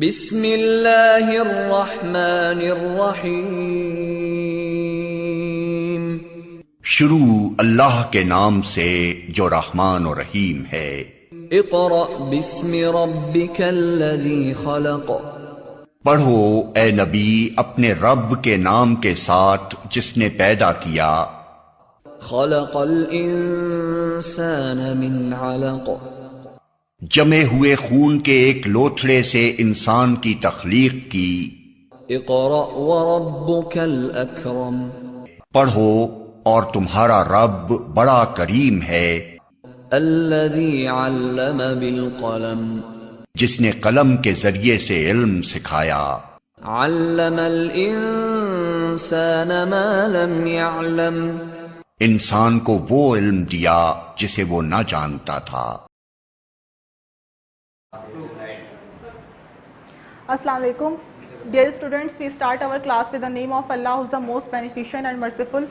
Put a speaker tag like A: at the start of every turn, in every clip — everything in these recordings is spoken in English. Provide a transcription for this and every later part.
A: بسم اللہ الرحمن الرحیم.
B: شروع اللہ کے نام سے جو رحمان و رحیم ہے.
A: اقرأ بسم ربک الذی خلق.
B: پڑھو اے نبی اپنے رب کے نام کے ساتھ جس نے پیدا کیا.
A: خلق الانسان من علق.
B: جمے ہوئے خون کے ایک لوتھڑے سے انسان کی تخلیق کی.
A: اقرأ وربک الاکرم.
B: پڑھو اور تمہارا رب بڑا کریم ہے.
A: الذی علم بالقلم.
B: جس نے قلم کے ذریعے سے علم سکھایا.
A: علم الانسان ما لم يعلم.
B: انسان کو وہ علم دیا جسے وہ نہ جانتا تھا.
C: Assalamu alaikum. Dear students, we start our class with the name of Allah who is the most beneficent and merciful.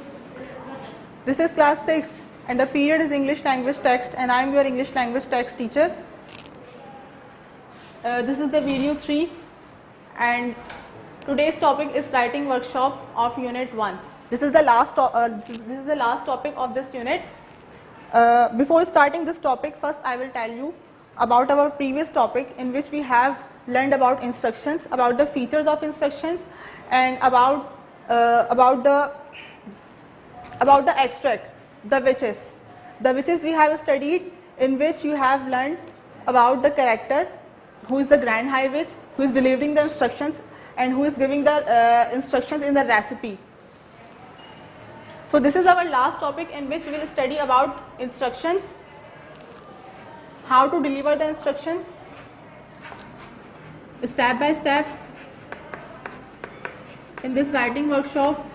C: This is class 6 and the period is English language text and I am your English language text teacher. This is the video 3 and today's topic is writing workshop of unit 1. This is the last topic of this unit. Before starting this topic, first I will tell you about our previous topic in which we have learned about instructions, about the features of instructions and about the extract, the whiches. The whiches we have studied, in which you have learned about the character, who is the grand high witch, who is delivering the instructions and who is giving the instructions in the recipe. So this is our last topic in which we will study about instructions, how to deliver the instructions step by step in this writing workshop.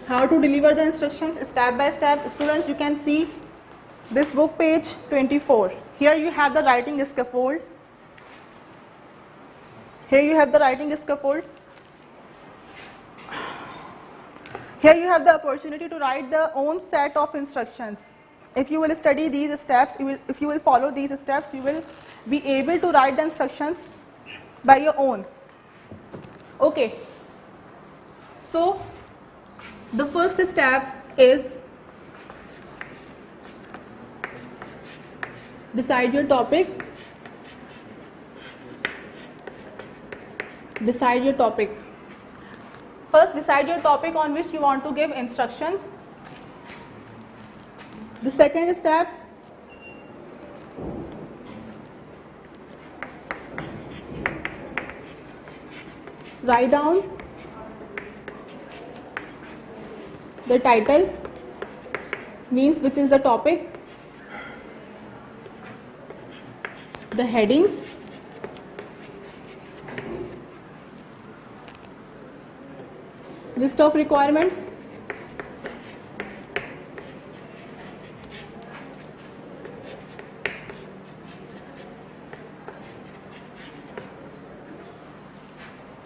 C: How to deliver the instructions step by step. Students, you can see this book page 24. Here you have the writing scaffold. Here you have the writing scaffold. Here you have the opportunity to write the own set of instructions. If you will study these steps, if you will follow these steps, you will be able to write the instructions by your own. Okay. So the first step is decide your topic. Decide your topic. First, decide your topic on which you want to give instructions. The second step, write down the title, means which is the topic, the headings, list of requirements,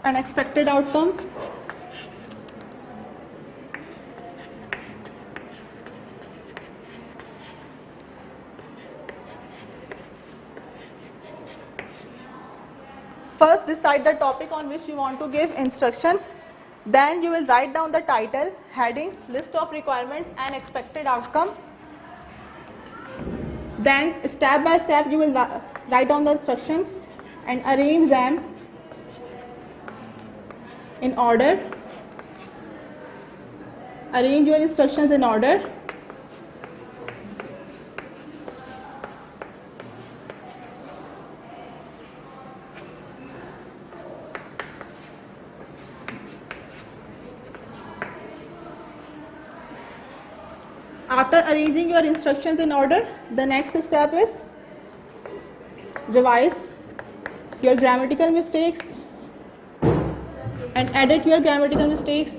C: an expected outcome, first decide the topic on which you want to give instructions, then you will write down the title, headings, list of requirements and expected outcome. Then step by step you will write down the instructions and arrange them in order. Arrange your instructions in order. After arranging your instructions in order, the next step is revise your grammatical mistakes and edit your grammatical mistakes.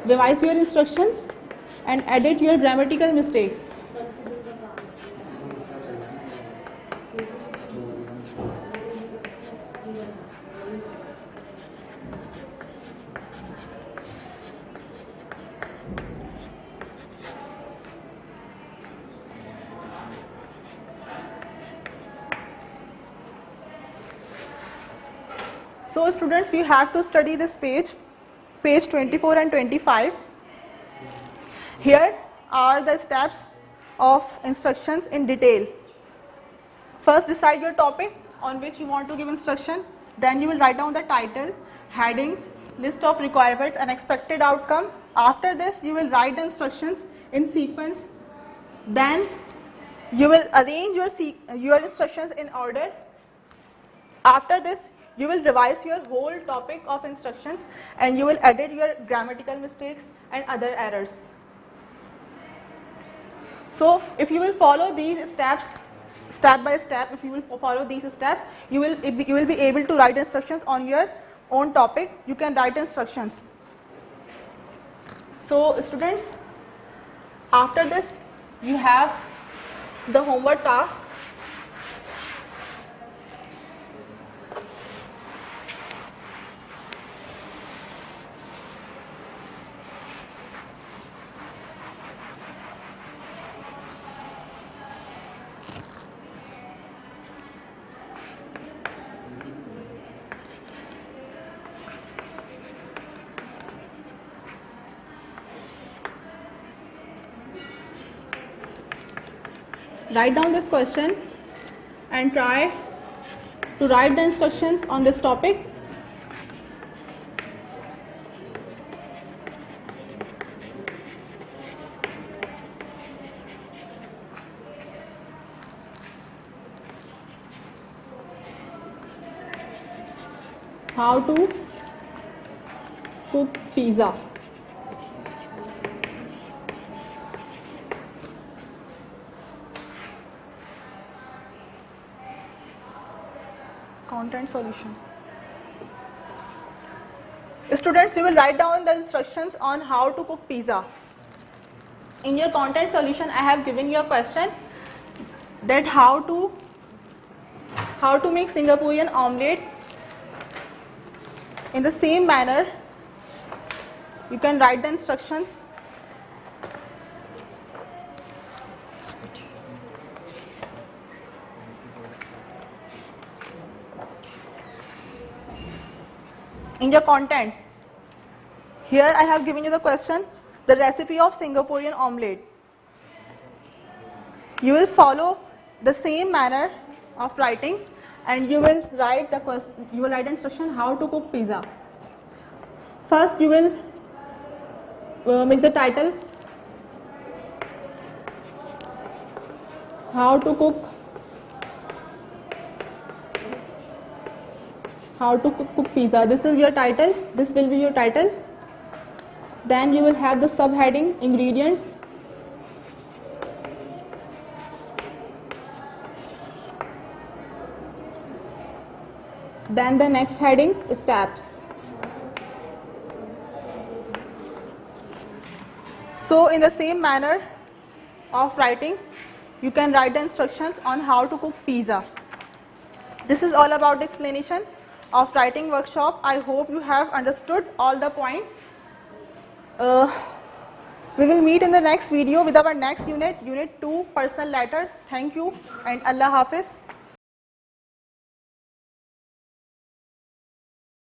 C: revise your instructions and edit your grammatical mistakes. So students, you have to study this page 24 and 25. Here are the steps of instructions in detail. First, decide your topic on which you want to give instruction. Then you will write down the title, headings, list of requirements and expected outcome. After this, you will write the instructions in sequence. Then you will arrange your instructions in order. After this, you will revise your whole topic of instructions and you will edit your grammatical mistakes and other errors. So if you will follow these steps, step by step, if you will follow these steps, you will be able to write instructions on your own topic. You can write instructions. So students, after this you have the homework task. Write down this question and try to write the instructions on this topic. How to cook pizza. Content solution. Students, you will write down the instructions on how to cook pizza. In your content solution, I have given you a question that how to make Singaporean omelette in the same manner. You can write the instructions. In your content, here I have given you the question, the recipe of Singaporean omelette. You will follow the same manner of writing and you will write the question, you will write the instruction how to cook pizza. First you will make the title, how to cook pizza. This is your title, this will be your title. Then you will have the subheading, ingredients. Then the next heading, steps. So in the same manner of writing, you can write the instructions on how to cook pizza. This is all about the explanation of writing workshop. I hope you have understood all the points. We will meet in the next video with our next unit, unit 2, personal letters. Thank you and Allah Hafiz.